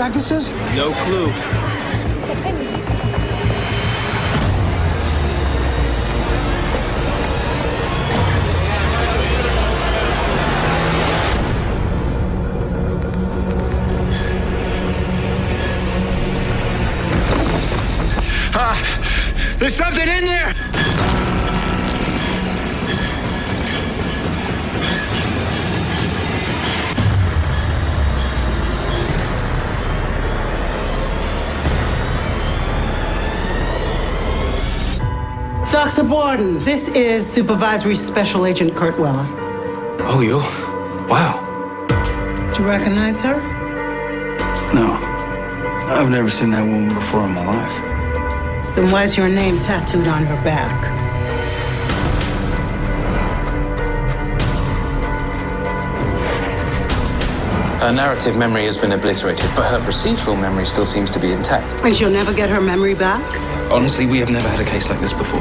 bag this is? No clue. There's something in there! Dr. Borden, this is Supervisory Special Agent Kurt Weller. Oh, you? Wow. Do you recognize her? No. I've never seen that woman before in my life. Then why's your name tattooed on her back? Her narrative memory has been obliterated, but her procedural memory still seems to be intact. And she'll never get her memory back? Honestly, we have never had a case like this before.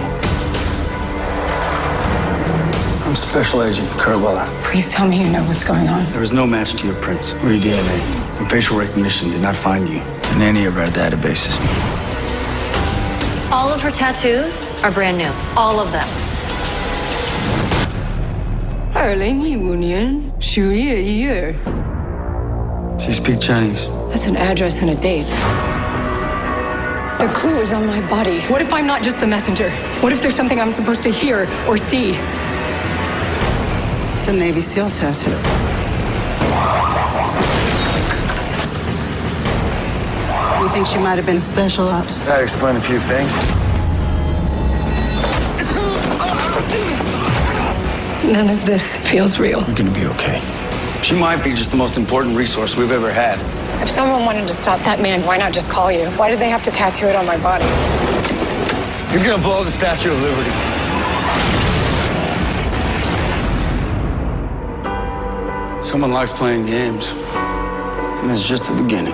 I'm Special Agent Kurt Weller. Please tell me you know what's going on. There is no match to your prints or your DNA. And facial recognition did not find you in any of our databases. All of her tattoos are brand new. All of them. 2015年10月1日 She speaks Chinese. That's an address and a date. The clue is on my body. What if I'm not just the messenger? What if there's something I'm supposed to hear or see? It's a Navy SEAL tattoo. You think she might have been special ops? That explains a few things. None of this feels real. You're gonna be okay. She might be just the most important resource we've ever had. If someone wanted to stop that man, why not just call you? Why did they have to tattoo it on my body? He's gonna blow the Statue of Liberty. Someone likes playing games, and it's just the beginning.